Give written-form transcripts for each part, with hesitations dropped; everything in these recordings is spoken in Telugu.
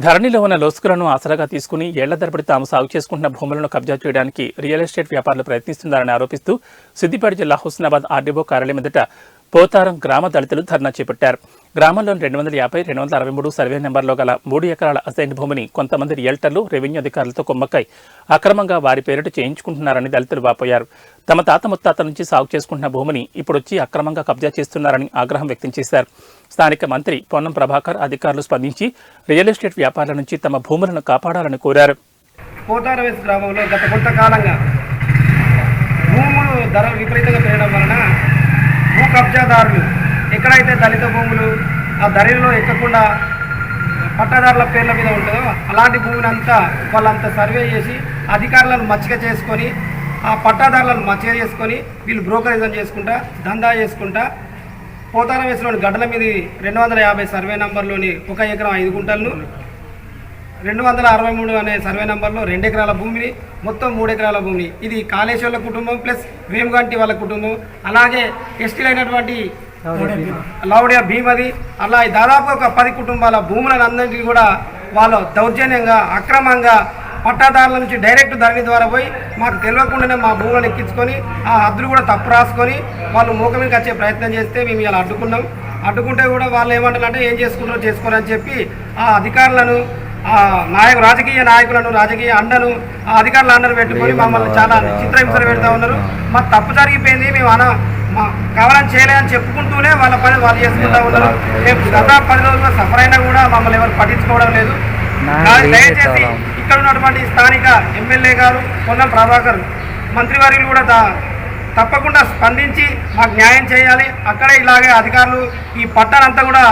ధరణిలో ఉన్న లోసుకులను ఆసరాగా తీసుకుని ఏళ్ల తరబడి తాము సాగు చేసుకుంటున్న భూములను కబ్జా చేయడానికి రియల్ ఎస్టేట్ వ్యాపారులు ప్రయత్నిస్తున్నారని ఆరోపిస్తూ సిద్దిపేట జిల్లా హుస్నాబాద్ ఆర్డీఓ కార్యాలయం ఎదుట పోతారం గ్రామ దళితులు ధర్నా చేపట్టారు. గ్రామంలోని 250, 263 సర్వే నెంబర్లో గల 3 ఎకరాల అసైన్ భూమిని కొంతమంది రియల్టర్లు, రెవెన్యూ అధికారులతో కుమ్మక్కై అక్రమంగా వారి పేరిట చేయించుకుంటున్నారని దళితులు వాపోయారు. తమ తాత ముత్తాత నుంచి సాగు చేసుకుంటున్న భూమిని ఇప్పుడొచ్చి అక్రమంగా కబ్జా చేస్తున్నారని ఆగ్రహం వ్యక్తం చేశారు. స్థానిక మంత్రి పొన్నం ప్రభాకర్ అధికారులు స్పందించి రియల్ ఎస్టేట్ వ్యాపారుల నుంచి తమ భూములను కాపాడాలని కోరారు. పోతారవేస్ గ్రామంలో గత కొంతకాలంగా భూములు ధరలు విపరీతంగా పెరగడం వలన భూ కబ్జాదారులు ఎక్కడైతే దళిత భూములు ఆ ధరలో ఎక్కకుండా పట్టాదారుల పేర్ల మీద ఉంటుందో అలాంటి భూమిని అంతా వాళ్ళంతా సర్వే చేసి అధికారులను మచ్చిక చేసుకొని ఆ పట్టాదారులను మచ్చిక చేసుకొని వీళ్ళు బ్రోకరేజం చేసుకుంటా దందా చేసుకుంటా పోతారవేస్లోని గడ్డల మీద 250 సర్వే నంబర్లోని 1 ఎకరం 5 గుంటలను 263 అనే సర్వే నంబర్లో 2 ఎకరాల భూమిని మొత్తం 3 ఎకరాల భూమిని ఇది కాళేశ్వర్ల కుటుంబం ప్లస్ వేముగంటి వాళ్ళ కుటుంబం అలాగే ఎస్టీలు అయినటువంటి లౌడియా భీమది అలా దాదాపు ఒక 10 కుటుంబాల భూములను అందరికీ కూడా వాళ్ళు దౌర్జన్యంగా అక్రమంగా పట్టాదారుల నుంచి డైరెక్ట్ ధరణి ద్వారా పోయి మాకు తెలియకుండానే మా భూములను ఎక్కించుకొని ఆ హద్దులు కూడా తప్పు రాసుకొని వాళ్ళు మూక మీదకి వచ్చే ప్రయత్నం చేస్తే మేము ఇలా అడ్డుకున్నాం. అడ్డుకుంటే కూడా వాళ్ళు ఏమంటారంటే ఏం చేసుకుంటారో చేసుకోరని చెప్పి ఆ అధికారులను రాజకీయ నాయకులను రాజకీయ అండను ఆ అధికారుల అండను పెట్టుకొని మమ్మల్ని చాలా చిత్రహింసలు పెడతా ఉన్నారు. మాకు తప్పు జరిగిపోయింది మేము కావాలని చేయలేదని చెప్పుకుంటూనే వాళ్ళ పని వాళ్ళు చేసుకుంటూ ఉన్నారు. మేము గత 10 రోజుల్లో సఫర్ అయినా కూడా మమ్మల్ని ఎవరు పట్టించుకోవడం లేదు. దయచేసి ఇక్కడ ఉన్నటువంటి స్థానిక ఎమ్మెల్యే గారు పొన్నం ప్రభాకర్ మంత్రివర్యులు కూడా తప్పకుండా స్పందించి మాకు న్యాయం చేయాలి. అక్కడే ఇలాగే అధికారులు ఈ పట్టాలంతా కూడా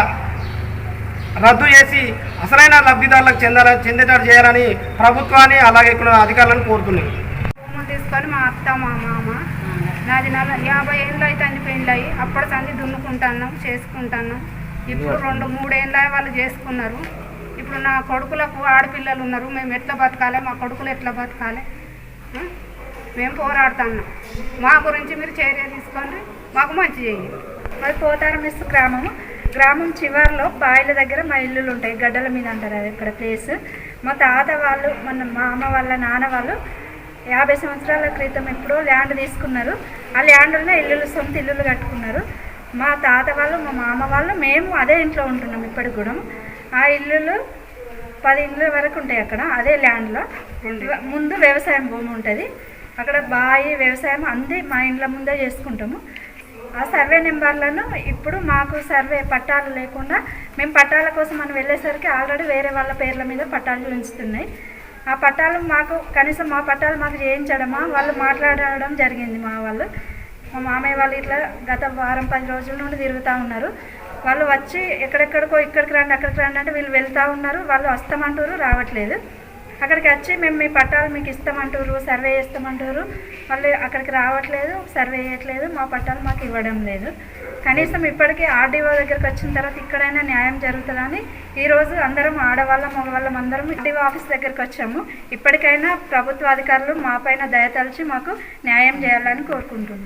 రద్దు చేసి అసలైన లబ్ధిదారులకు చెందేటట్టు చేయాలని ప్రభుత్వాన్ని అలాగే ఇక్కడ అధికారులను కోరుతున్నాయి. తీసుకొని మా అత్త మా మామ నాది 50 ఏళ్ళు అయితే అన్ని పెళ్ళయి అప్పటి సంది దున్నుకుంటున్నాం చేసుకుంటున్నాం. ఇప్పుడు 2-3 ఏళ్ళ వాళ్ళు చేసుకున్నారు. ఇప్పుడు నా కొడుకులకు ఆడపిల్లలు ఉన్నారు. మేము ఎట్లా బతకాలి, మా కొడుకులు ఎట్లా బతకాలి, మేము పోరాడుతున్నాం. మా గురించి మీరు చర్య తీసుకోండి, మాకు మంచి చేయండి. మరి పోతారమిస్ గ్రామం చివరిలో బాయిల దగ్గర మా ఇల్లులు ఉంటాయి. గడ్డల మీద అంటారు అది ఇక్కడ ప్లేస్. మా తాత వాళ్ళు మా అమ్మ వాళ్ళ నాన్న వాళ్ళు 50 సంవత్సరాల క్రితం ఎప్పుడో ల్యాండ్ తీసుకున్నారు. ఆ ల్యాండ్లోనే సొంత ఇల్లులు కట్టుకున్నారు. మా తాత వాళ్ళు మా మామ వాళ్ళు మేము అదే ఇంట్లో ఉంటున్నాం ఇప్పటికి కూడా. ఆ ఇల్లులు 10 ఇళ్ళు వరకు ఉంటాయి అక్కడ అదే ల్యాండ్లో. ముందు వ్యవసాయం భూమి ఉంటుంది అక్కడ, బాయి వ్యవసాయం అంది మా ఇండ్ల ముందే చేసుకుంటాము. ఆ సర్వే నెంబర్లను ఇప్పుడు మాకు సర్వే పట్టాలు లేకుండా మేము పట్టాల కోసం మనం వెళ్ళేసరికి ఆల్రెడీ వేరే వాళ్ళ పేర్ల మీద పట్టాలు ఉంచుతున్నాయి. ఆ పట్టాలు మాకు కనీసం మా పట్టాలు మాకు చేయించడమా వాళ్ళు మాట్లాడడం జరిగింది. మా మామయ్య వాళ్ళు ఇట్లా గత వారం 10 రోజుల నుండి తిరుగుతూ ఉన్నారు. వాళ్ళు వచ్చి ఎక్కడెక్కడికో ఇక్కడికి రండి అక్కడికి రండి అంటే వీళ్ళు వెళ్తూ ఉన్నారు. వాళ్ళు వస్తామంటారు, రావట్లేదు. అక్కడికి వచ్చి మేము మీ పట్టాలు మీకు ఇస్తామంటారు, సర్వే చేస్తామంటారు. వాళ్ళు అక్కడికి రావట్లేదు, సర్వే చేయట్లేదు, మా పట్టాలు మాకు ఇవ్వడం లేదు. కనీసం ఇప్పటికీ ఆర్డీఓ దగ్గరికి వచ్చిన తర్వాత ఇక్కడైనా న్యాయం జరుగుతుందని ఈరోజు అందరం ఆడవాళ్ళం మగవాళ్ళం అందరం ఆర్డీఓ ఆఫీస్ దగ్గరికి వచ్చాము. ఇప్పటికైనా ప్రభుత్వ అధికారులు మా పైన దయ తలచి మాకు న్యాయం చేయాలని కోరుకుంటున్నాం.